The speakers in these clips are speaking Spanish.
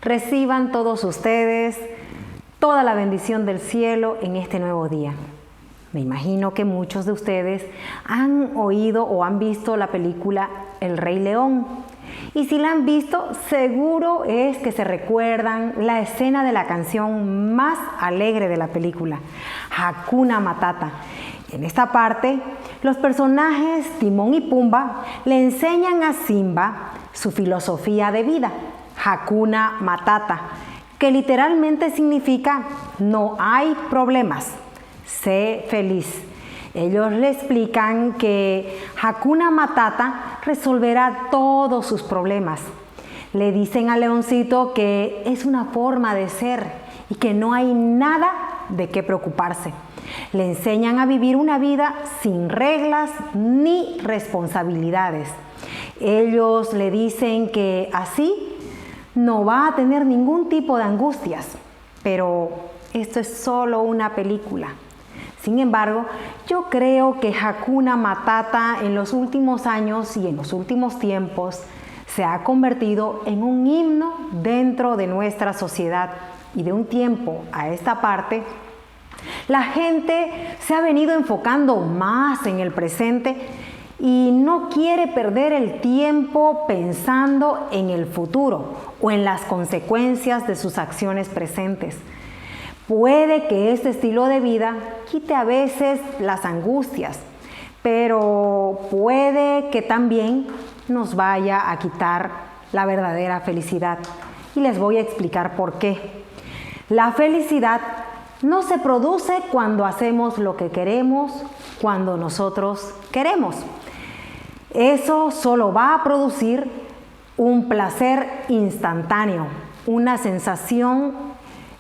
Reciban todos ustedes toda la bendición del cielo en este nuevo día. Me imagino que muchos de ustedes han oído o han visto la película El Rey León. Y si la han visto, seguro es que se recuerdan la escena de la canción más alegre de la película, Hakuna Matata. En esta parte, los personajes Timón y Pumba le enseñan a Simba su filosofía de vida, Hakuna Matata, que literalmente significa no hay problemas, sé feliz. Ellos le explican que Hakuna Matata resolverá todos sus problemas. Le dicen al leoncito que es una forma de ser y que no hay nada de qué preocuparse. Le enseñan a vivir una vida sin reglas ni responsabilidades. Ellos le dicen que así no va a tener ningún tipo de angustias, pero esto es solo una película. Sin embargo, yo creo que Hakuna Matata en los últimos años y en los últimos tiempos se ha convertido en un himno dentro de nuestra sociedad, y de un tiempo a esta parte, la gente se ha venido enfocando más en el presente y no quiere perder el tiempo pensando en el futuro o en las consecuencias de sus acciones presentes. Puede que este estilo de vida quite a veces las angustias, pero puede que también nos vaya a quitar la verdadera felicidad. Y les voy a explicar por qué. La felicidad no se produce cuando hacemos lo que queremos, cuando nosotros queremos. Eso solo va a producir un placer instantáneo, una sensación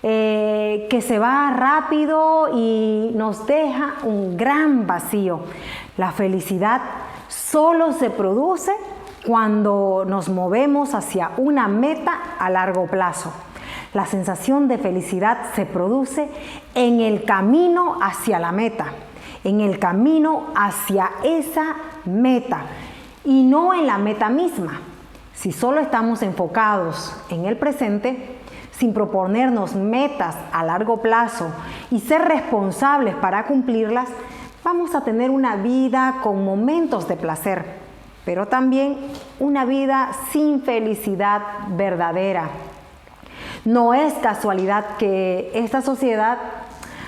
que se va rápido y nos deja un gran vacío. La felicidad solo se produce cuando nos movemos hacia una meta a largo plazo. La sensación de felicidad se produce en el camino hacia la meta, en el camino hacia esa meta y no en la meta misma. Si solo estamos enfocados en el presente, sin proponernos metas a largo plazo y ser responsables para cumplirlas, vamos a tener una vida con momentos de placer, pero también una vida sin felicidad verdadera. No es casualidad que esta sociedad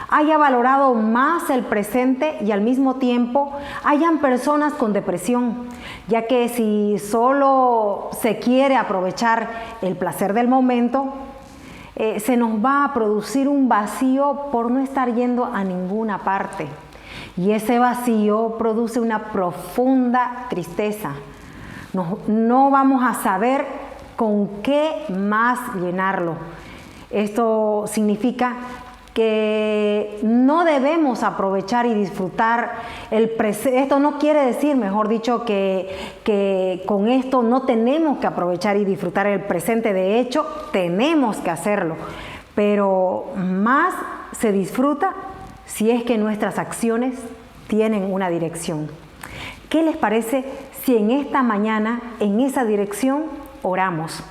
haya valorado más el presente y al mismo tiempo hayan personas con depresión, ya que si solo se quiere aprovechar el placer del momento, se nos va a producir un vacío por no estar yendo a ninguna parte. Y ese vacío produce una profunda tristeza. No vamos a saber con qué más llenarlo. Esto significa que no debemos aprovechar y disfrutar el presente. Esto no quiere decir, mejor dicho, que con esto no tenemos que aprovechar y disfrutar el presente. De hecho, tenemos que hacerlo. Pero más se disfruta si es que nuestras acciones tienen una dirección. ¿Qué les parece si en esta mañana, en esa dirección, oramos?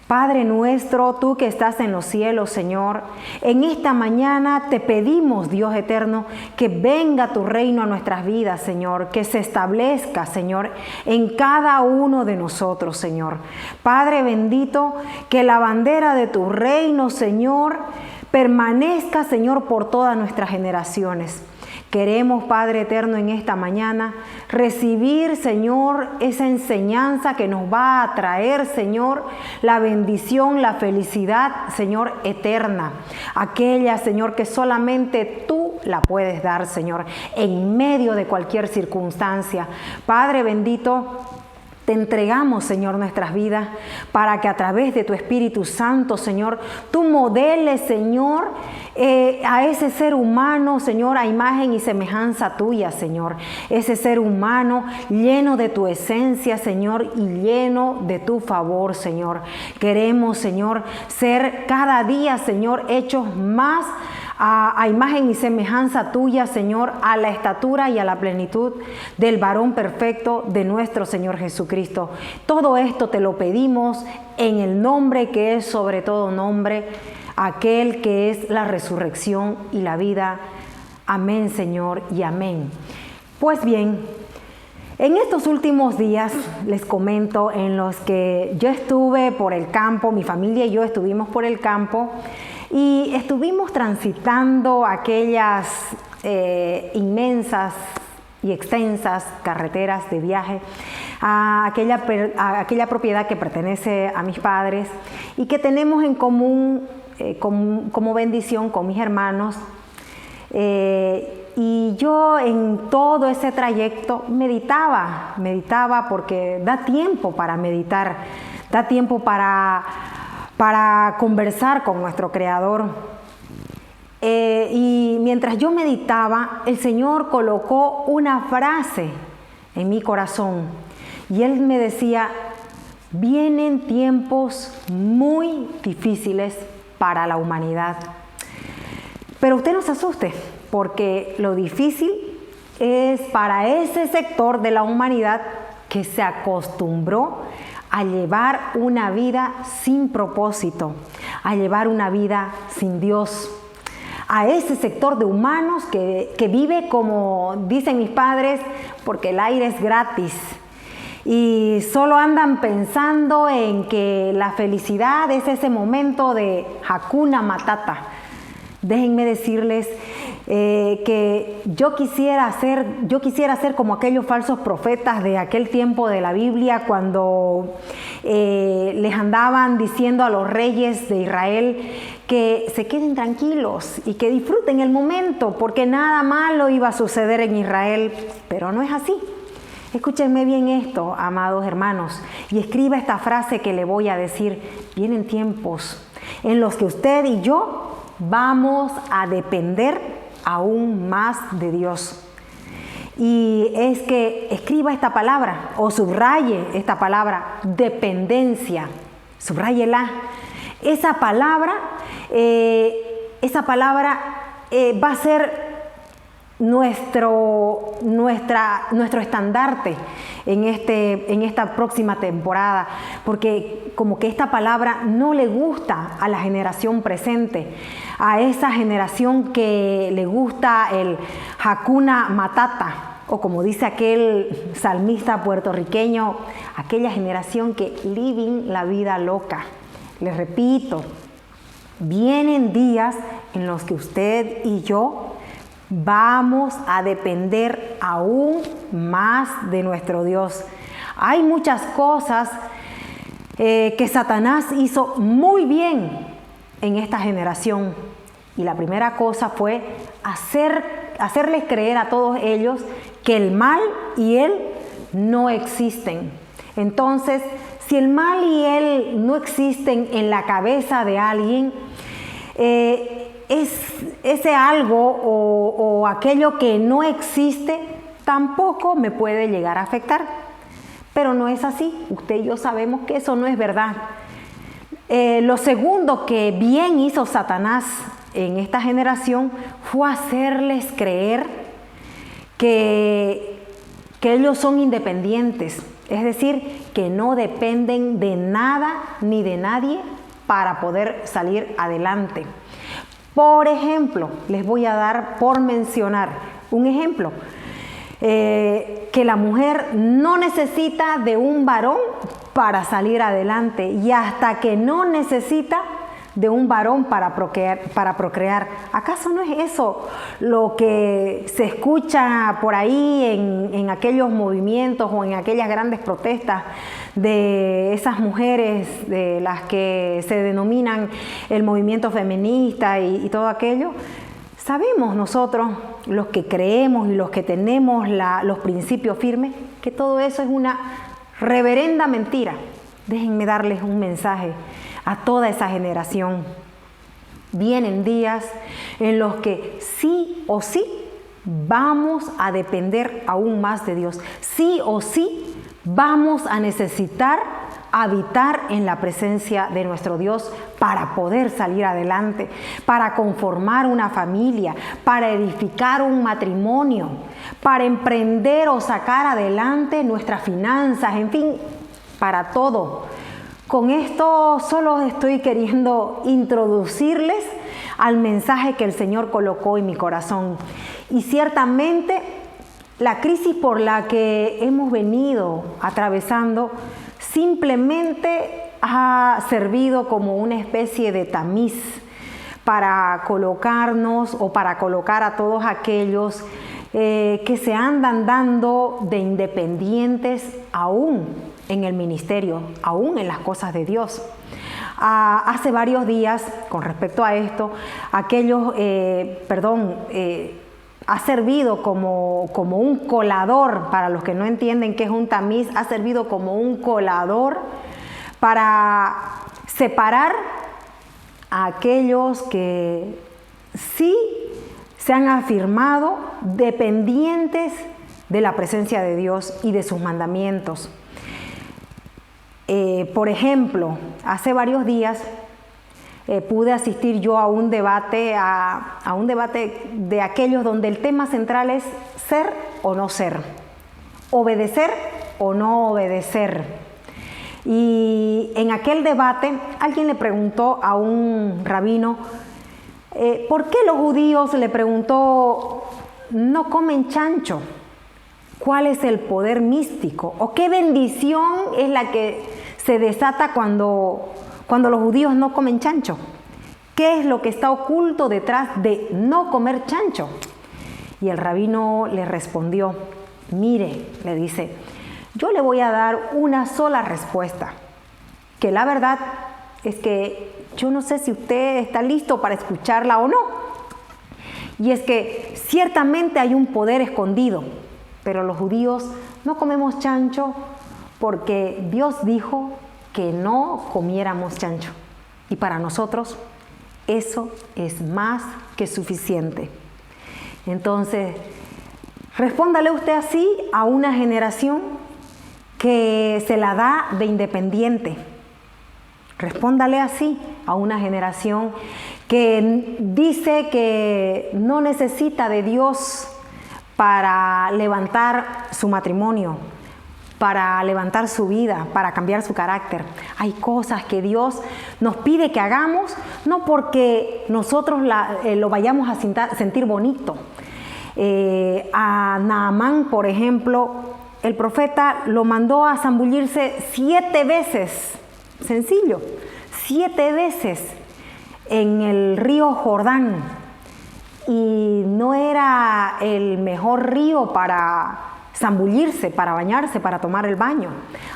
Padre nuestro, tú que estás en los cielos, Señor, en esta mañana te pedimos, Dios eterno, que venga tu reino a nuestras vidas, Señor, que se establezca, Señor, en cada uno de nosotros, Señor. Padre bendito, que la bandera de tu reino, Señor, permanezca, Señor, por todas nuestras generaciones. Queremos, Padre eterno, en esta mañana recibir, Señor, esa enseñanza que nos va a traer, Señor, la bendición, la felicidad, Señor, eterna. Aquella, Señor, que solamente tú la puedes dar, Señor, en medio de cualquier circunstancia. Padre bendito, te entregamos, Señor, nuestras vidas para que a través de tu Espíritu Santo, Señor, tú modeles, Señor, a ese ser humano, Señor, a imagen y semejanza tuya, Señor. Ese ser humano lleno de tu esencia, Señor, y lleno de tu favor, Señor. Queremos, Señor, ser cada día, Señor, hechos más a imagen y semejanza tuya, Señor, a la estatura y a la plenitud del varón perfecto de nuestro Señor Jesucristo. Todo esto te lo pedimos en el nombre que es sobre todo nombre, aquel que es la resurrección y la vida. Amén, Señor, y amén. Pues bien, en estos últimos días les comento en los que yo estuve por el campo, mi familia y yo estuvimos por el campo y estuvimos transitando aquellas inmensas y extensas carreteras de viaje a aquella propiedad que pertenece a mis padres y que tenemos en común como bendición con mis hermanos. Y yo en todo ese trayecto meditaba porque da tiempo para meditar, da tiempo para conversar con nuestro Creador. Y mientras yo meditaba, el Señor colocó una frase en mi corazón y Él me decía: vienen tiempos muy difíciles para la humanidad. Pero usted no se asuste, porque lo difícil es para ese sector de la humanidad que se acostumbró a llevar una vida sin propósito, a llevar una vida sin Dios. A ese sector de humanos que vive como dicen mis padres, porque el aire es gratis. Y solo andan pensando en que la felicidad es ese momento de Hakuna Matata. Déjenme decirles que yo quisiera ser como aquellos falsos profetas de aquel tiempo de la Biblia, cuando les andaban diciendo a los reyes de Israel que se queden tranquilos y que disfruten el momento, porque nada malo iba a suceder en Israel. Pero no es así. Escúchenme bien esto, amados hermanos, y escriba esta frase que le voy a decir. Vienen tiempos en los que usted y yo vamos a depender aún más de Dios. Y es que escriba esta palabra o subraye esta palabra: dependencia. Subráyela. Esa palabra va a ser nuestro estandarte en esta próxima temporada, porque como que esta palabra no le gusta a la generación presente, a esa generación que le gusta el Hakuna Matata, o como dice aquel salmista puertorriqueño, aquella generación que living la vida loca. Les repito, vienen días en los que usted y yo vamos a depender aún más de nuestro Dios. Hay muchas cosas que Satanás hizo muy bien en esta generación. Y la primera cosa fue hacerles creer a todos ellos que el mal y él no existen. Entonces, si el mal y él no existen en la cabeza de alguien, ese algo o aquello que no existe tampoco me puede llegar a afectar. Pero no es así. Usted y yo sabemos que eso no es verdad. Lo segundo que bien hizo Satanás en esta generación fue hacerles creer que ellos son independientes, es decir, que no dependen de nada ni de nadie para poder salir adelante. Por ejemplo, les voy a dar por mencionar un ejemplo, que la mujer no necesita de un varón para salir adelante, y hasta que no necesita de un varón para procrear. ¿Acaso no es eso lo que se escucha por ahí en aquellos movimientos o en aquellas grandes protestas de esas mujeres de las que se denominan el movimiento feminista y todo aquello? Sabemos nosotros, los que creemos y los que tenemos los principios firmes, que todo eso es una reverenda mentira. Déjenme darles un mensaje a toda esa generación. Vienen días en los que sí o sí vamos a depender aún más de Dios. Sí o sí vamos a necesitar habitar en la presencia de nuestro Dios para poder salir adelante, para conformar una familia, para edificar un matrimonio, para emprender o sacar adelante nuestras finanzas, en fin, para todo. Con esto solo estoy queriendo introducirles al mensaje que el Señor colocó en mi corazón. Y ciertamente la crisis por la que hemos venido atravesando simplemente ha servido como una especie de tamiz para colocarnos o para colocar a todos aquellos que se andan dando de independientes aún en el ministerio, aún en las cosas de Dios. Hace varios días, con respecto a esto, ha servido como un colador, para los que no entienden qué es un tamiz, ha servido como un colador para separar a aquellos que sí se han afirmado dependientes de la presencia de Dios y de sus mandamientos. Por ejemplo, hace varios días pude asistir yo a un debate de aquellos donde el tema central es ser o no ser, obedecer o no obedecer. Y en aquel debate alguien le preguntó a un rabino, ¿por qué los judíos, le preguntó, no comen chancho? ¿Cuál es el poder místico? ¿O qué bendición es la que se desata cuando los judíos no comen chancho? ¿Qué es lo que está oculto detrás de no comer chancho? Y el rabino le respondió, mire, le dice, yo le voy a dar una sola respuesta, que la verdad es que yo no sé si usted está listo para escucharla o no. Y es que ciertamente hay un poder escondido, pero los judíos no comemos chancho porque Dios dijo que no comiéramos chancho. Y para nosotros eso es más que suficiente. Entonces, respóndale usted así a una generación que se la da de independiente. Respóndale así a una generación que dice que no necesita de Dios para levantar su matrimonio, para levantar su vida, para cambiar su carácter. Hay cosas que Dios nos pide que hagamos, no porque nosotros lo vayamos a sentir bonito. A Naamán, por ejemplo, el profeta lo mandó a zambullirse 7 veces, sencillo, 7 veces en el río Jordán. Y no era el mejor río para zambullirse, para bañarse, para tomar el baño.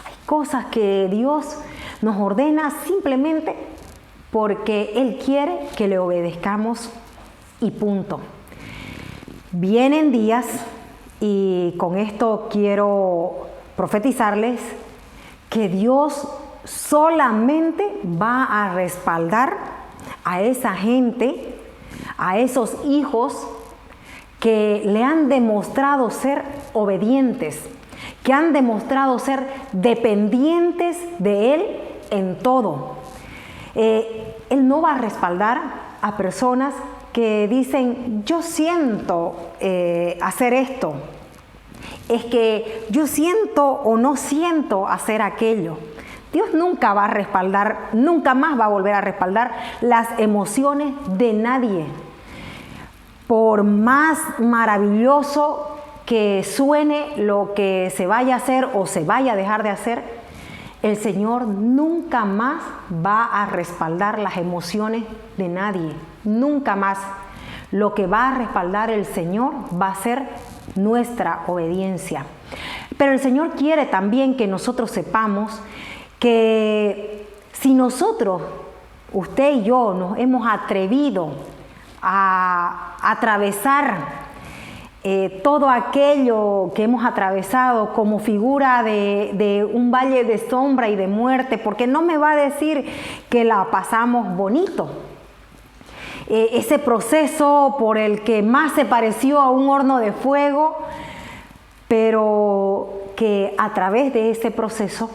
Hay cosas que Dios nos ordena simplemente porque Él quiere que le obedezcamos y punto. Vienen días, y con esto quiero profetizarles, que Dios solamente va a respaldar a esa gente, a esos hijos que le han demostrado ser obedientes, que han demostrado ser dependientes de Él en todo. Él no va a respaldar a personas que dicen, yo siento hacer esto, es que yo siento o no siento hacer aquello. Dios nunca va a respaldar, nunca más va a volver a respaldar las emociones de nadie. Por más maravilloso que suene lo que se vaya a hacer o se vaya a dejar de hacer, el Señor nunca más va a respaldar las emociones de nadie. Nunca más. Lo que va a respaldar el Señor va a ser nuestra obediencia. Pero el Señor quiere también que nosotros sepamos que si nosotros, usted y yo, nos hemos atrevido a atravesar todo aquello que hemos atravesado como figura de un valle de sombra y de muerte, porque no me va a decir que la pasamos bonito. Ese proceso por el que más se pareció a un horno de fuego, pero que a través de ese proceso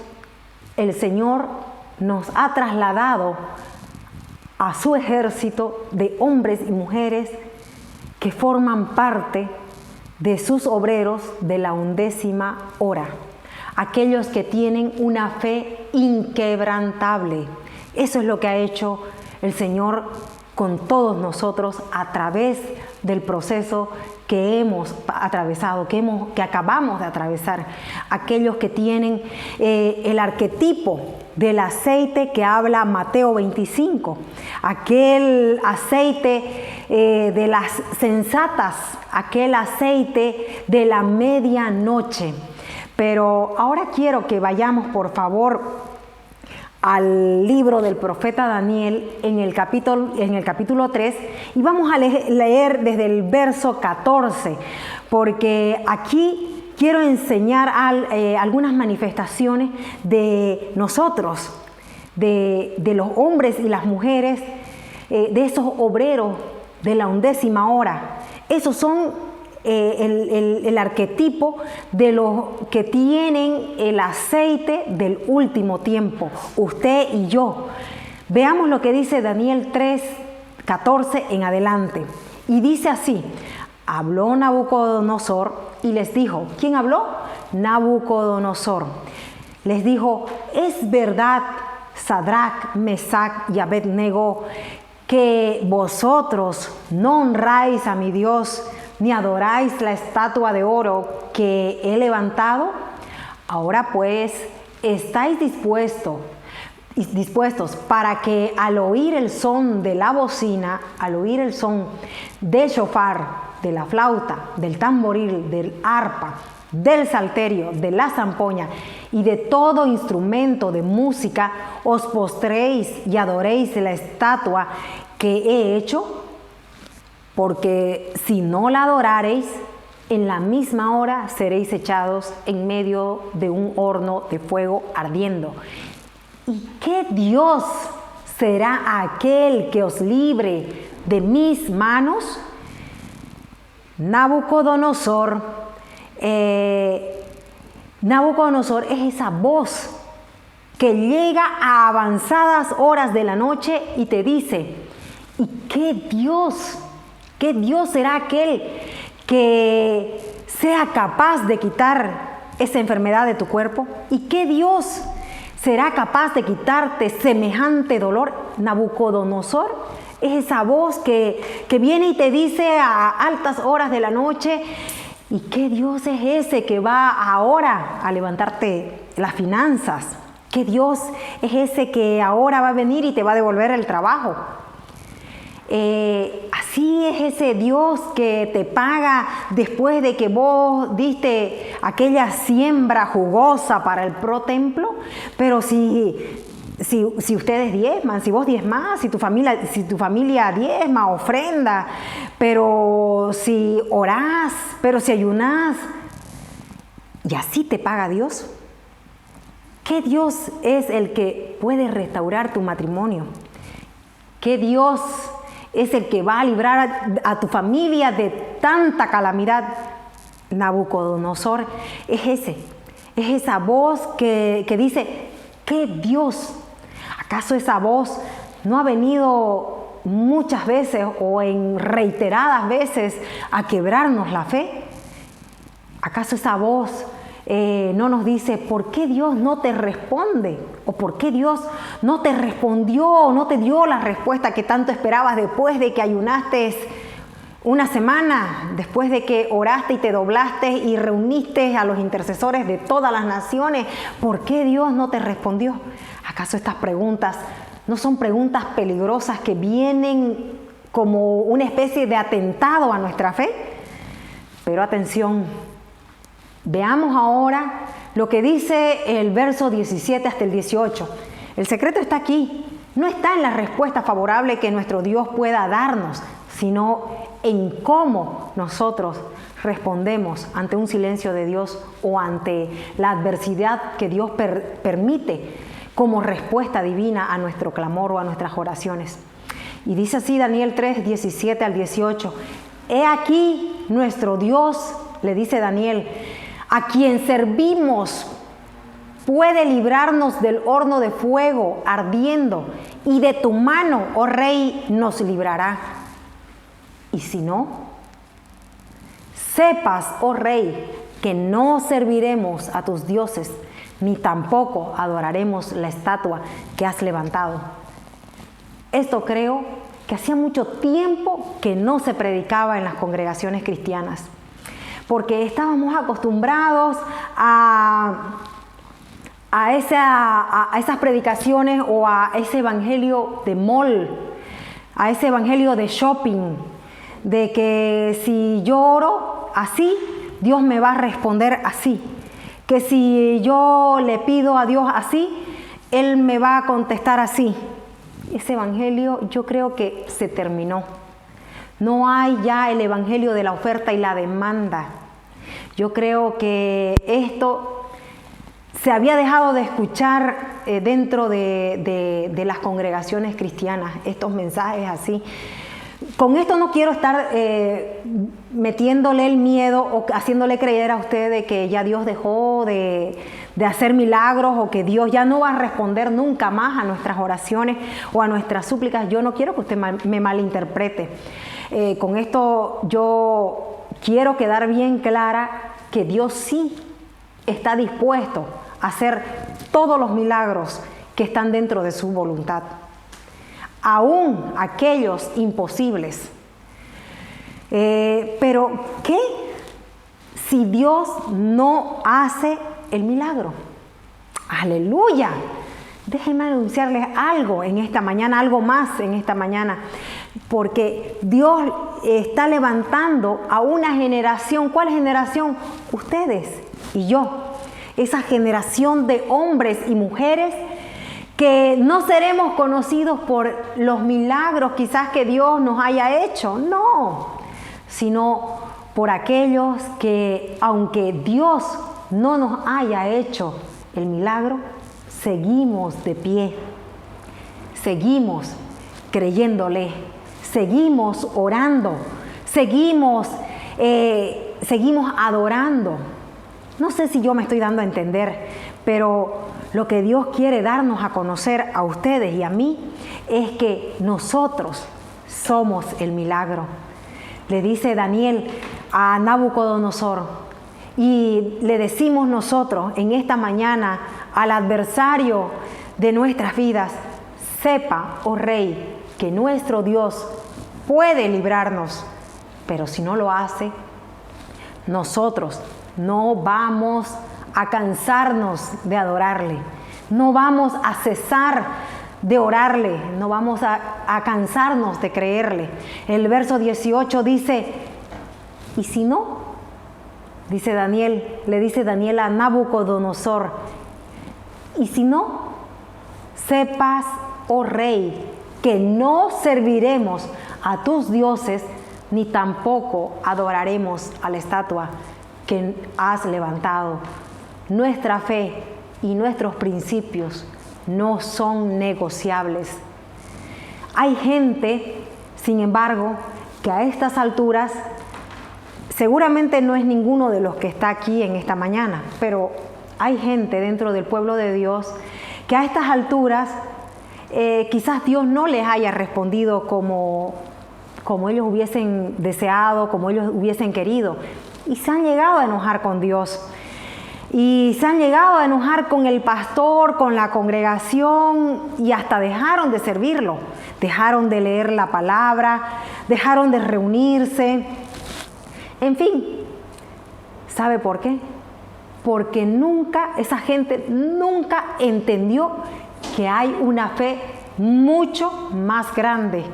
el Señor nos ha trasladado a su ejército de hombres y mujeres que forman parte de sus obreros de la 11ª hora, aquellos que tienen una fe inquebrantable. Eso es lo que ha hecho el Señor con todos nosotros a través del proceso que hemos atravesado, que acabamos de atravesar. Aquellos que tienen el arquetipo del aceite que habla Mateo 25, aquel aceite de las sensatas, aquel aceite de la medianoche. Pero ahora quiero que vayamos, por favor, al libro del profeta Daniel en el capítulo 3, y vamos a leer desde el verso 14, porque aquí quiero enseñar algunas manifestaciones de nosotros, de los hombres y las mujeres, de esos obreros de la 11ª hora. Esos son el arquetipo de los que tienen el aceite del último tiempo, usted y yo. Veamos lo que dice Daniel 3:14 en adelante. Y dice así: habló Nabucodonosor y les dijo. ¿Quién habló? Nabucodonosor. Les dijo: es verdad, Sadrach, Mesach y Abednego, que vosotros no honráis a mi Dios, ni adoráis la estatua de oro que he levantado. Ahora pues, estáis dispuestos para que al oír el son de la bocina, al oír el son del shofar, de la flauta, del tamboril, del arpa, del salterio, de la zampoña y de todo instrumento de música, os postréis y adoréis la estatua que he hecho. Porque si no la adorareis, en la misma hora seréis echados en medio de un horno de fuego ardiendo. ¿Y qué Dios será aquel que os libre de mis manos? Nabucodonosor es esa voz que llega a avanzadas horas de la noche y te dice: ¿y qué Dios será aquel que sea capaz de quitar esa enfermedad de tu cuerpo? ¿Y qué Dios será capaz de quitarte semejante dolor? Nabucodonosor es esa voz que viene y te dice a altas horas de la noche: ¿y qué Dios es ese que va ahora a levantarte las finanzas? ¿Qué Dios es ese que ahora va a venir y te va a devolver el trabajo? Así es ese Dios que te paga después de que vos diste aquella siembra jugosa para el pro templo. Pero si ustedes diezman, si vos diezmás, si tu familia diezma, ofrenda, pero si orás, pero si ayunás, y así te paga Dios. ¿Qué Dios es el que puede restaurar tu matrimonio? ¿Qué Dios es el que va a librar a tu familia de tanta calamidad? Nabucodonosor es esa voz que dice: ¿qué Dios? ¿Acaso esa voz no ha venido muchas veces o en reiteradas veces a quebrarnos la fe? ¿Acaso esa voz no nos dice por qué Dios no te responde? ¿O por qué Dios no te respondió o no te dio la respuesta que tanto esperabas después de que ayunaste una semana, después de que oraste y te doblaste y reuniste a los intercesores de todas las naciones? ¿Por qué Dios no te respondió? ¿Acaso estas preguntas no son preguntas peligrosas que vienen como una especie de atentado a nuestra fe? Pero atención, veamos ahora lo que dice el verso 17 hasta el 18. El secreto está aquí. No está en la respuesta favorable que nuestro Dios pueda darnos, sino en cómo nosotros respondemos ante un silencio de Dios o ante la adversidad que Dios permite como respuesta divina a nuestro clamor o a nuestras oraciones. Y dice así Daniel 3, 17 al 18. He aquí nuestro Dios, le dice Daniel, a quien servimos puede librarnos del horno de fuego ardiendo, y de tu mano, oh Rey, nos librará. Y si no, sepas, oh Rey, que no serviremos a tus dioses, ni tampoco adoraremos la estatua que has levantado. Esto creo que hacía mucho tiempo que no se predicaba en las congregaciones cristianas, porque estábamos acostumbrados a esas predicaciones o a ese evangelio de mall, a ese evangelio de shopping, de que si yo oro así, Dios me va a responder así, que si yo le pido a Dios así, Él me va a contestar así. Ese evangelio yo creo que se terminó. No hay ya el evangelio de la oferta y la demanda. Yo creo que esto se había dejado de escuchar dentro de las congregaciones cristianas, estos mensajes así. Con esto no quiero estar metiéndole el miedo o haciéndole creer a usted de que ya Dios dejó de hacer milagros, o que Dios ya no va a responder nunca más a nuestras oraciones o a nuestras súplicas. Yo no quiero que usted me malinterprete. Con esto yo quiero quedar bien clara que Dios sí está dispuesto a hacer todos los milagros que están dentro de su voluntad, aún aquellos imposibles. Pero ¿qué si Dios no hace el milagro? ¡Aleluya! Déjenme anunciarles algo en esta mañana, algo más en esta mañana, porque Dios está levantando a una generación. ¿Cuál generación? Ustedes y yo. Esa generación de hombres y mujeres que no seremos conocidos por los milagros quizás que Dios nos haya hecho, no, sino por aquellos que, aunque Dios no nos haya hecho el milagro, seguimos de pie, seguimos creyéndole, seguimos orando, seguimos adorando. No sé si yo me estoy dando a entender, pero lo que Dios quiere darnos a conocer a ustedes y a mí es que nosotros somos el milagro. Le dice Daniel a Nabucodonosor, y le decimos nosotros en esta mañana al adversario de nuestras vidas: sepa, oh Rey, que nuestro Dios puede librarnos, pero si no lo hace, nosotros no vamos a cansarnos de adorarle, no vamos a cesar de orarle, no vamos a cansarnos de creerle. El verso 18 dice: y si no, dice Daniel, le dice Daniel a Nabucodonosor, y si no, sepas, oh Rey, que no serviremos a tus dioses, ni tampoco adoraremos a la estatua que has levantado. Nuestra fe y nuestros principios no son negociables. Hay gente, sin embargo, que a estas alturas, seguramente no es ninguno de los que está aquí en esta mañana, pero hay gente dentro del pueblo de Dios que a estas alturas quizás Dios no les haya respondido como ellos hubiesen deseado, como ellos hubiesen querido, y se han llegado a enojar con Dios. Y se han llegado a enojar con el pastor, con la congregación, y hasta dejaron de servirlo, dejaron de leer la palabra, dejaron de reunirse. En fin, ¿sabe por qué? Porque esa gente nunca entendió que hay una fe mucho más grande,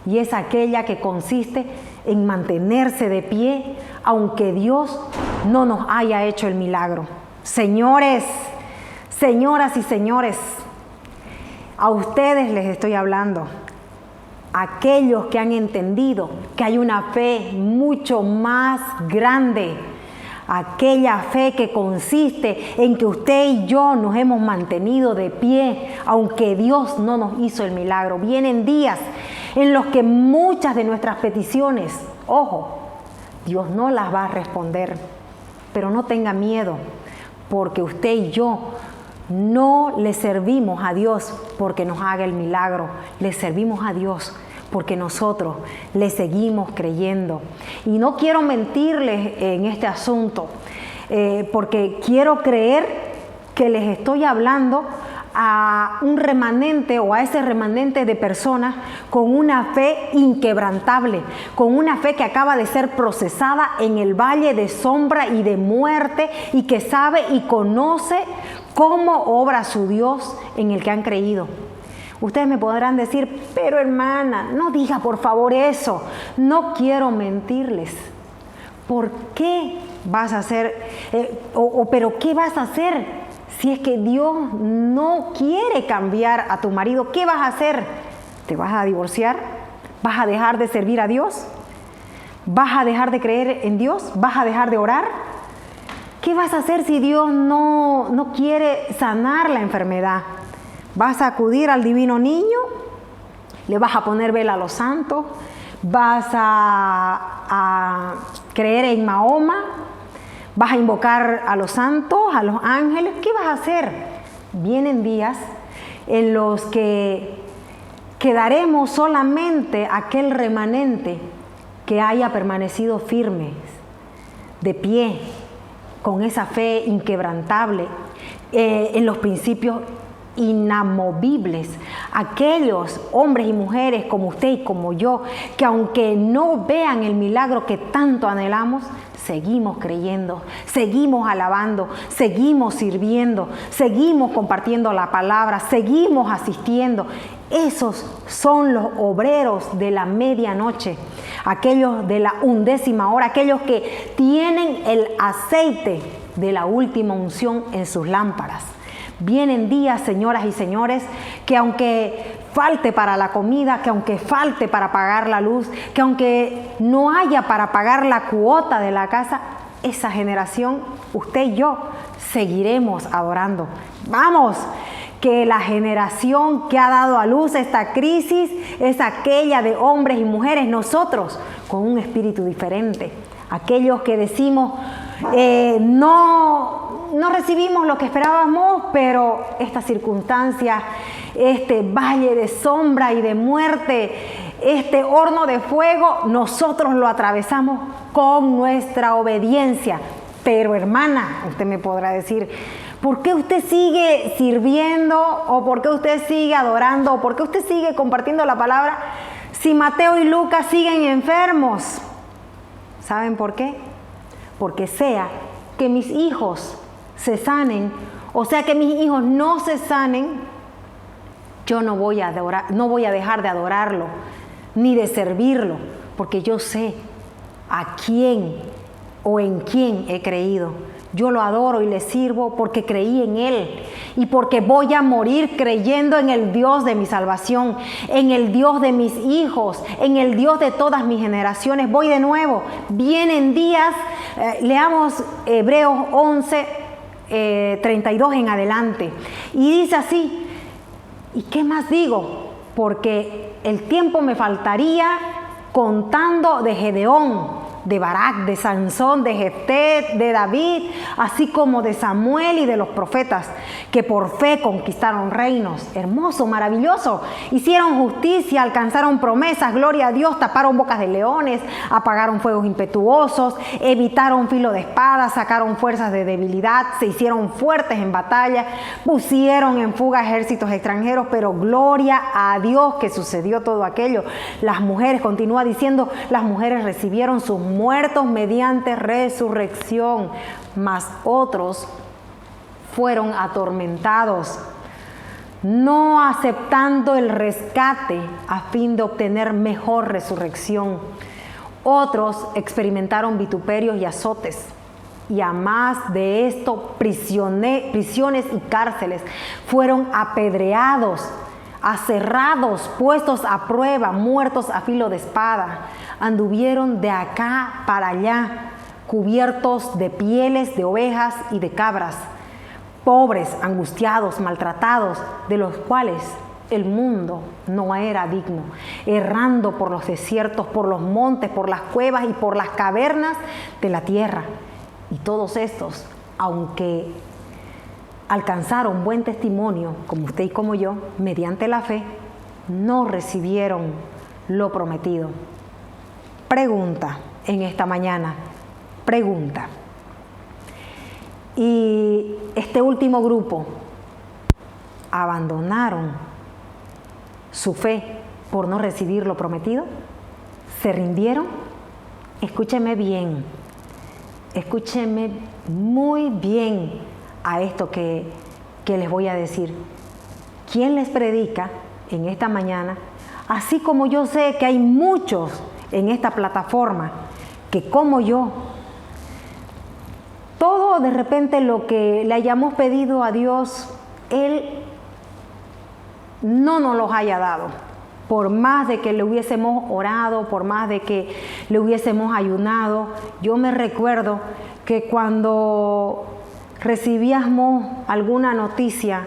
y es aquella que consiste en mantenerse de pie, aunque Dios no nos haya hecho el milagro. Señores, señoras y señores, a ustedes les estoy hablando, aquellos que han entendido que hay una fe mucho más grande, aquella fe que consiste en que usted y yo nos hemos mantenido de pie, aunque Dios no nos hizo el milagro. Vienen días en los que muchas de nuestras peticiones, ojo, Dios no las va a responder, pero no tenga miedo, porque usted y yo No le servimos a Dios porque nos haga el milagro, le servimos a Dios porque nosotros le seguimos creyendo. Y no quiero mentirles en este asunto, porque quiero creer que les estoy hablando a un remanente o a ese remanente de personas con una fe inquebrantable, con una fe que acaba de ser procesada en el valle de sombra y de muerte y que sabe y conoce cómo obra su Dios en el que han creído. Ustedes me podrán decir, pero hermana, no diga por favor eso. No quiero mentirles. ¿Por qué vas a hacer, pero qué vas a hacer si es que Dios no quiere cambiar a tu marido? ¿Qué vas a hacer? ¿Te vas a divorciar? ¿Vas a dejar de servir a Dios? ¿Vas a dejar de creer en Dios? ¿Vas a dejar de orar? ¿Qué vas a hacer si Dios no quiere sanar la enfermedad? ¿Vas a acudir al divino niño? ¿Le vas a poner vela a los santos? ¿Vas a creer en Mahoma? ¿Vas a invocar a los santos, a los ángeles? ¿Qué vas a hacer? Vienen días en los que quedaremos solamente aquel remanente que haya permanecido firme, de pie, con esa fe inquebrantable, en los principios inamovibles. Aquellos hombres y mujeres como usted y como yo, que aunque no vean el milagro que tanto anhelamos, seguimos creyendo, seguimos alabando, seguimos sirviendo, seguimos compartiendo la palabra, seguimos asistiendo. Esos son los obreros de la medianoche, aquellos de la 11ª hora, aquellos que tienen el aceite de la última unción en sus lámparas. Vienen días, señoras y señores, que aunque falte para la comida, que aunque falte para pagar la luz, que aunque no haya para pagar la cuota de la casa, esa generación, usted y yo, seguiremos adorando. Vamos, que la generación que ha dado a luz esta crisis es aquella de hombres y mujeres, nosotros, con un espíritu diferente. Aquellos que decimos, no recibimos lo que esperábamos, pero esta circunstancia, este valle de sombra y de muerte, este horno de fuego, nosotros lo atravesamos con nuestra obediencia. Pero hermana, usted me podrá decir, ¿por qué usted sigue sirviendo? ¿O por qué usted sigue adorando? ¿O por qué usted sigue compartiendo la palabra si Mateo y Lucas siguen enfermos? ¿Saben por qué? Porque sea que mis hijos se sanen, o sea que mis hijos no se sanen, yo no voy a dejar de adorarlo, ni de servirlo, porque yo sé a quién o en quién he creído. Yo lo adoro y le sirvo porque creí en Él y porque voy a morir creyendo en el Dios de mi salvación, en el Dios de mis hijos, en el Dios de todas mis generaciones. Voy de nuevo, vienen días, leamos Hebreos 11, 32 en adelante, y dice así, ¿y qué más digo? Porque el tiempo me faltaría contando de Gedeón, de Barak, de Sansón, de Jefté, de David, así como de Samuel y de los profetas, que por fe conquistaron reinos. Hermoso, maravilloso. Hicieron justicia, alcanzaron promesas, gloria a Dios, taparon bocas de leones, apagaron fuegos impetuosos, evitaron filo de espada, sacaron fuerzas de debilidad, se hicieron fuertes en batalla, pusieron en fuga ejércitos extranjeros, pero gloria a Dios que sucedió todo aquello. Las mujeres, continúa diciendo, las mujeres recibieron sus muertos mediante resurrección, mas otros fueron atormentados, no aceptando el rescate a fin de obtener mejor resurrección. Otros experimentaron vituperios y azotes, y a más de esto prisiones y cárceles. Fueron apedreados, aserrados, puestos a prueba, muertos a filo de espada. Anduvieron de acá para allá, cubiertos de pieles de ovejas y de cabras, pobres, angustiados, maltratados, de los cuales el mundo no era digno, errando por los desiertos, por los montes, por las cuevas y por las cavernas de la tierra. Y todos estos, aunque alcanzaron buen testimonio, como usted y como yo, mediante la fe, no recibieron lo prometido. Pregunta en esta mañana, pregunta. Y este último grupo abandonaron su fe por no recibir lo prometido, se rindieron. Escúcheme bien, escúcheme muy bien a esto que les voy a decir. ¿Quién les predica en esta mañana? Así como yo sé que hay muchos en esta plataforma que, como yo, todo de repente lo que le hayamos pedido a Dios, Él no nos los haya dado. Por más de que le hubiésemos orado, por más de que le hubiésemos ayunado. Yo me recuerdo que cuando recibíamos alguna noticia,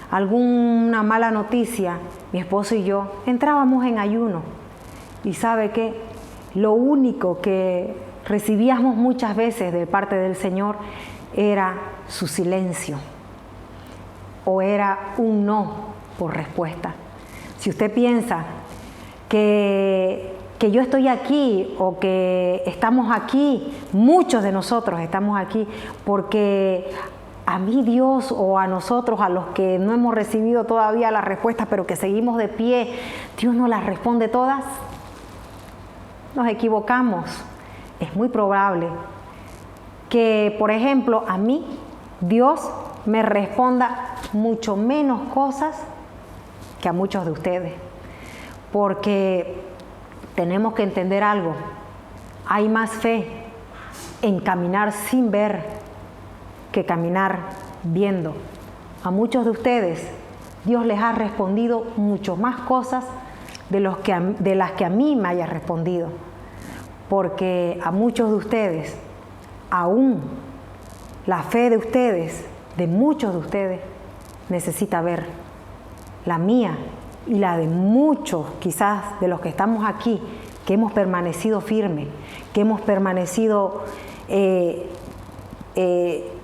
alguna mala noticia, mi esposo y yo entrábamos en ayuno. Y ¿sabe qué? Lo único que recibíamos muchas veces de parte del Señor era su silencio, o era un no por respuesta. Si usted piensa que yo estoy aquí o que estamos aquí, muchos de nosotros estamos aquí porque a mí Dios, o a nosotros, a los que no hemos recibido todavía la respuesta, pero que seguimos de pie, Dios nos las responde todas, nos equivocamos. Es muy probable que, por ejemplo, a mí Dios me responda mucho menos cosas que a muchos de ustedes, porque tenemos que entender algo. Hay más fe en caminar sin ver que caminar viendo. A muchos de ustedes Dios les ha respondido mucho más cosas de las que a mí me haya respondido, porque a muchos de ustedes, aún la fe de ustedes, de muchos de ustedes, necesita ver. La mía y la de muchos, quizás de los que estamos aquí, que hemos permanecido firmes, que hemos permanecido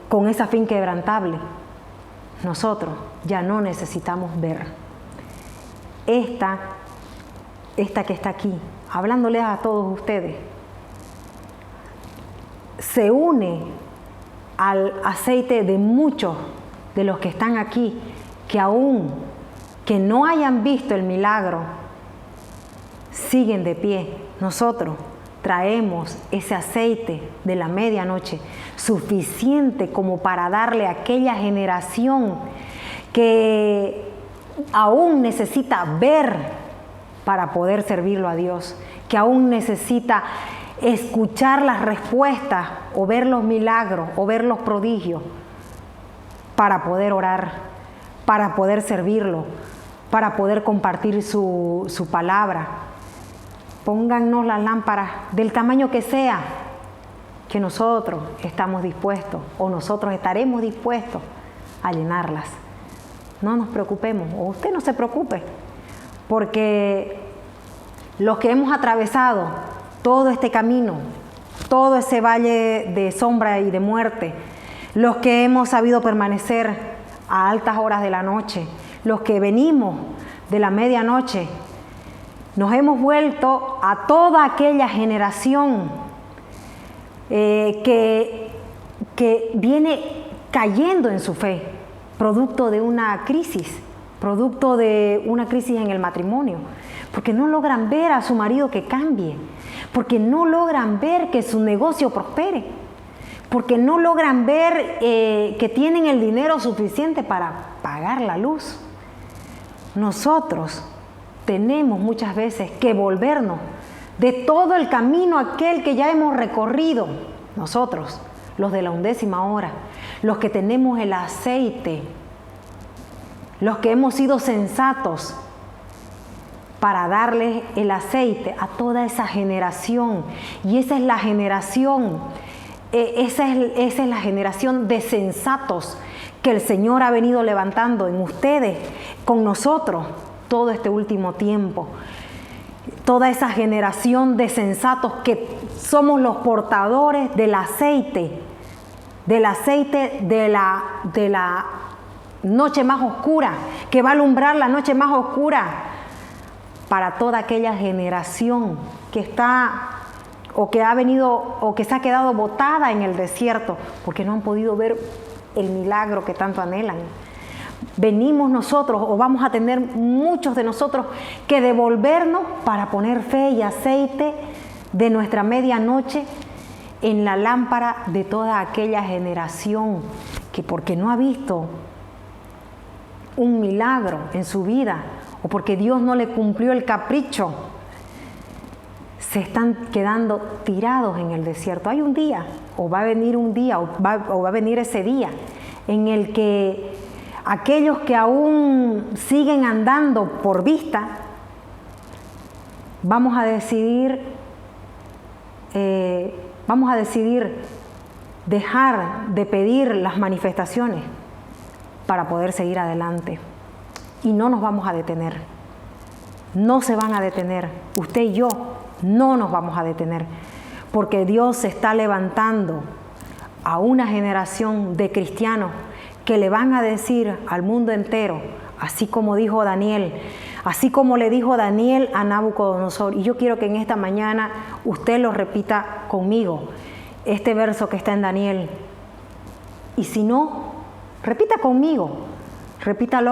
con esa fe inquebrantable, nosotros ya no necesitamos ver. Esta que está aquí, hablándoles a todos ustedes, se une al aceite de muchos de los que están aquí, que aún que no hayan visto el milagro, siguen de pie. Nosotros traemos ese aceite de la medianoche, suficiente como para darle a aquella generación que aún necesita ver para poder servirlo a Dios, que aún necesita escuchar las respuestas o ver los milagros o ver los prodigios para poder orar, para poder servirlo, para poder compartir su palabra. Póngannos las lámparas del tamaño que sea, que nosotros estamos dispuestos o nosotros estaremos dispuestos a llenarlas. No nos preocupemos, o usted no se preocupe, porque los que hemos atravesado todo este camino, todo ese valle de sombra y de muerte, los que hemos sabido permanecer a altas horas de la noche, los que venimos de la medianoche, nos hemos vuelto a toda aquella generación que viene cayendo en su fe, producto de una crisis en el matrimonio, porque no logran ver a su marido que cambie, porque no logran ver que su negocio prospere, porque no logran ver que tienen el dinero suficiente para pagar la luz. Nosotros tenemos muchas veces que volvernos de todo el camino aquel que ya hemos recorrido. Nosotros, los de la 11ª hora, los que tenemos el aceite, los que hemos sido sensatos para darles el aceite a toda esa generación. Y esa es la generación, esa es la generación de sensatos que el Señor ha venido levantando en ustedes, con nosotros, todo este último tiempo. Toda esa generación de sensatos que somos los portadores del aceite de noche más oscura, que va a alumbrar la noche más oscura para toda aquella generación que está o que ha venido o que se ha quedado botada en el desierto porque no han podido ver el milagro que tanto anhelan. Venimos nosotros, o vamos a tener muchos de nosotros, que devolvernos para poner fe y aceite de nuestra medianoche en la lámpara de toda aquella generación que porque no ha visto un milagro en su vida o porque Dios no le cumplió el capricho, se están quedando tirados en el desierto. Hay un día, o va a venir un día, o va a venir ese día en el que aquellos que aún siguen andando por vista, vamos a decidir dejar de pedir las manifestaciones para poder seguir adelante. Y no nos vamos a detener. No se van a detener. Usted y yo no nos vamos a detener. Porque Dios se está levantando a una generación de cristianos que le van a decir al mundo entero, así como dijo Daniel, así como le dijo Daniel a Nabucodonosor. Y yo quiero que en esta mañana usted lo repita conmigo, este verso que está en Daniel. Y si no, repítalo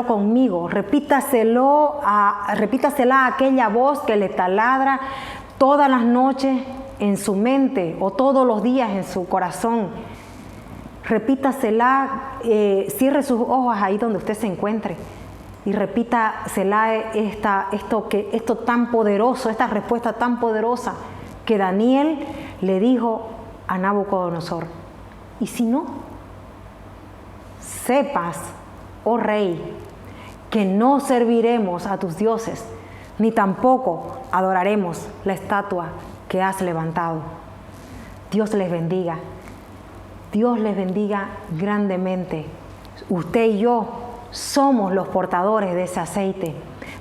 conmigo, repítasela a aquella voz que le taladra todas las noches en su mente o todos los días en su corazón. Repítasela, cierre sus ojos ahí donde usted se encuentre y repítasela esto tan poderoso, esta respuesta tan poderosa que Daniel le dijo a Nabucodonosor. Y si no, sepas, oh rey, que no serviremos a tus dioses, ni tampoco adoraremos la estatua que has levantado. Dios les bendiga. Dios les bendiga grandemente. Usted y yo somos los portadores de ese aceite,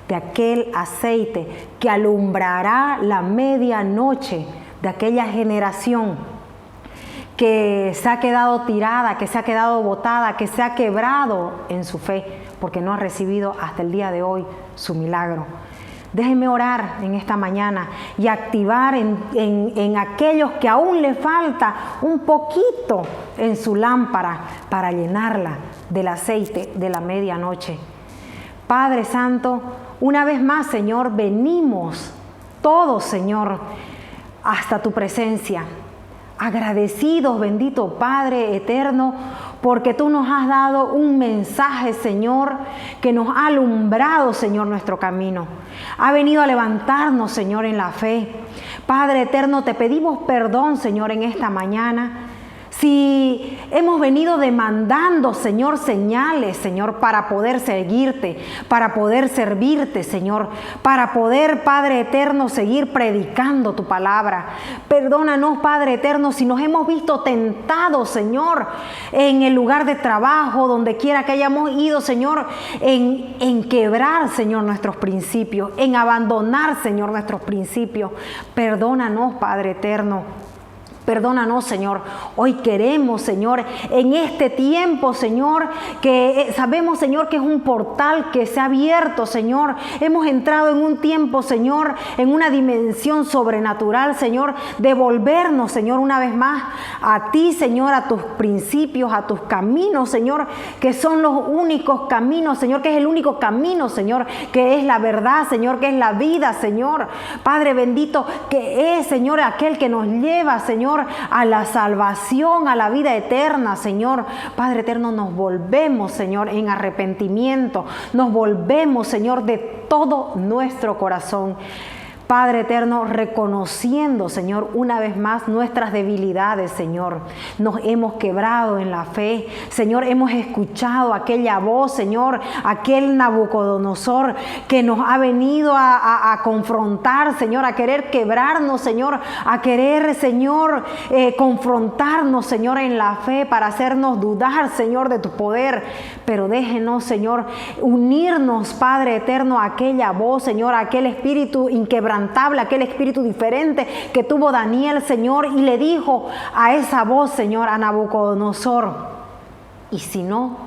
de aquel aceite que alumbrará la medianoche de aquella generación que se ha quedado tirada, que se ha quedado botada, que se ha quebrado en su fe, porque no ha recibido hasta el día de hoy su milagro. Déjenme orar en esta mañana y activar en aquellos que aún le falta un poquito en su lámpara para llenarla del aceite de la medianoche. Padre Santo, una vez más, Señor, venimos todos, Señor, hasta tu presencia. Agradecidos, bendito Padre eterno, porque tú nos has dado un mensaje, Señor, que nos ha alumbrado, Señor, nuestro camino. Ha venido a levantarnos, Señor, en la fe. Padre eterno, te pedimos perdón, Señor, en esta mañana. Si hemos venido demandando, Señor, señales, Señor, para poder seguirte, para poder servirte, Señor, para poder, Padre eterno, seguir predicando tu palabra. Perdónanos, Padre eterno, si nos hemos visto tentados, Señor, en el lugar de trabajo, donde quiera que hayamos ido, Señor, en quebrar, Señor, nuestros principios, en abandonar, Señor, nuestros principios. Perdónanos, Padre eterno. Perdónanos, Señor. Hoy queremos, Señor, en este tiempo, Señor, que sabemos, Señor, que es un portal que se ha abierto, Señor. Hemos entrado en un tiempo, Señor, en una dimensión sobrenatural, Señor, de volvernos, Señor, una vez más a ti, Señor, a tus principios, a tus caminos, Señor, que son los únicos caminos, Señor, que es el único camino, Señor, que es la verdad, Señor, que es la vida, Señor. Padre bendito, que es, Señor, aquel que nos lleva, Señor, a la salvación, a la vida eterna, Señor. Padre eterno, nos volvemos, Señor, en arrepentimiento. Nos volvemos, Señor, de todo nuestro corazón. Padre eterno, reconociendo, Señor, una vez más nuestras debilidades, Señor. Nos hemos quebrado en la fe. Señor, hemos escuchado aquella voz, Señor, aquel Nabucodonosor que nos ha venido a confrontar, Señor, a querer quebrarnos, Señor, a querer, Señor, confrontarnos, Señor, en la fe para hacernos dudar, Señor, de tu poder. Pero déjenos, Señor, unirnos, Padre eterno, a aquella voz, Señor, a aquel espíritu inquebrantable, aquel espíritu diferente que tuvo Daniel, Señor, y le dijo a esa voz, Señor, a Nabucodonosor: y si no,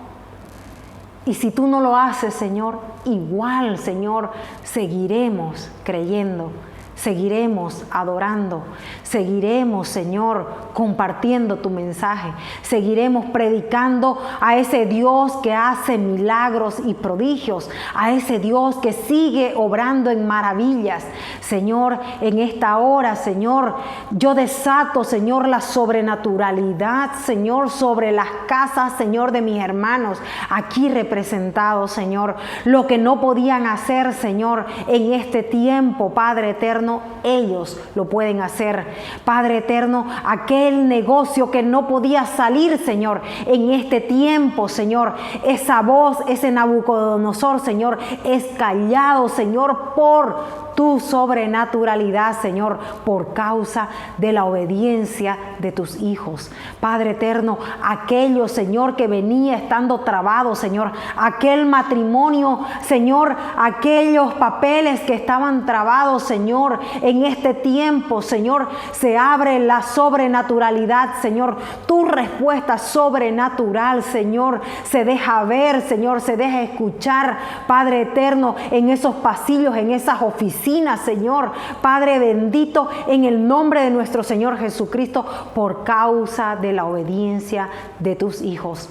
Y si tú no lo haces, Señor, igual, Señor, seguiremos creyendo, seguiremos adorando, seguiremos, Señor, compartiendo tu mensaje, seguiremos predicando a ese Dios que hace milagros y prodigios, a ese Dios que sigue obrando en maravillas. Señor, en esta hora, Señor, yo desato, Señor, la sobrenaturalidad, Señor, sobre las casas, Señor, de mis hermanos aquí representados, Señor, lo que no podían hacer, Señor, en este tiempo, Padre eterno, ellos lo pueden hacer. Padre eterno, aquel negocio que no podía salir, Señor, en este tiempo, Señor, esa voz, ese Nabucodonosor, Señor, es callado, Señor, por tu sobrenaturalidad, Señor, por causa de la obediencia de tus hijos. Padre eterno, aquello, Señor, que venía estando trabado, Señor, aquel matrimonio, Señor, aquellos papeles que estaban trabados, Señor, en este tiempo, Señor, se abre la sobrenaturalidad, Señor, tu respuesta sobrenatural, Señor, se deja ver, Señor, se deja escuchar, Padre eterno, en esos pasillos, en esas oficinas, Señor, Padre bendito, en el nombre de nuestro Señor Jesucristo, por causa de la obediencia de tus hijos.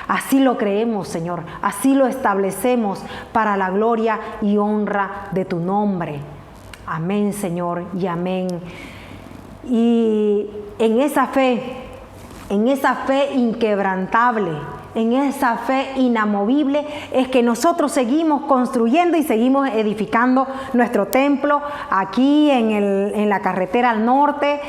Así lo creemos, Señor, así lo establecemos para la gloria y honra de tu nombre. Amén, Señor, y amén. Y en esa fe inquebrantable, en esa fe inamovible, es que nosotros seguimos construyendo y seguimos edificando nuestro templo aquí en la carretera al norte.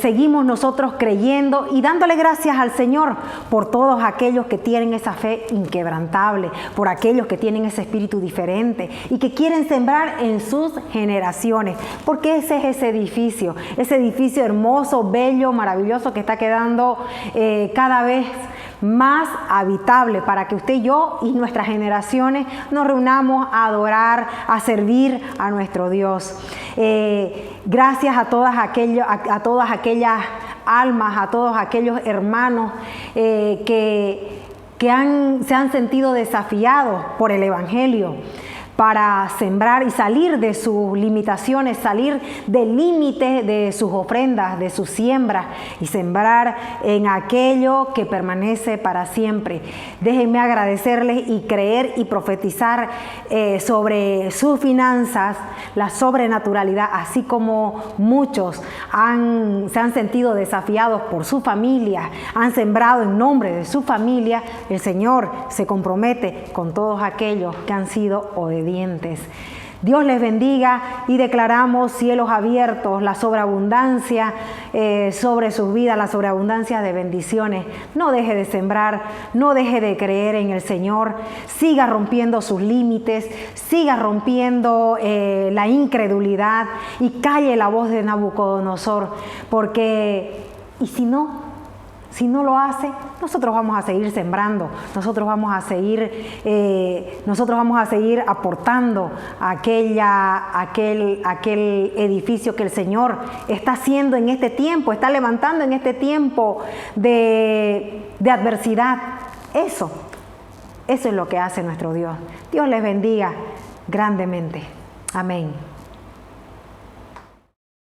Seguimos nosotros creyendo y dándole gracias al Señor por todos aquellos que tienen esa fe inquebrantable, por aquellos que tienen ese espíritu diferente y que quieren sembrar en sus generaciones, porque ese es ese edificio hermoso, bello, maravilloso que está quedando cada vez más habitable para que usted y yo y nuestras generaciones nos reunamos a adorar, a servir a nuestro Dios. Gracias a todas aquellas almas, a todos aquellos hermanos que se han sentido desafiados por el Evangelio para sembrar y salir de sus limitaciones, salir del límite de sus ofrendas, de sus siembras y sembrar en aquello que permanece para siempre. Déjenme agradecerles y creer y profetizar sobre sus finanzas, la sobrenaturalidad, así como muchos se han sentido desafiados por su familia, han sembrado en nombre de su familia. El Señor se compromete con todos aquellos que han sido obedientes. Dios les bendiga y declaramos cielos abiertos, la sobreabundancia sobre sus vidas, la sobreabundancia de bendiciones. No deje de sembrar, no deje de creer en el Señor, siga rompiendo sus límites, siga rompiendo la incredulidad y calle la voz de Nabucodonosor, porque, ¿y si no lo hace? Nosotros vamos a seguir sembrando, nosotros vamos a seguir aportando aquel edificio que el Señor está haciendo en este tiempo, está levantando en este tiempo de adversidad. Eso es lo que hace nuestro Dios. Dios les bendiga grandemente. Amén.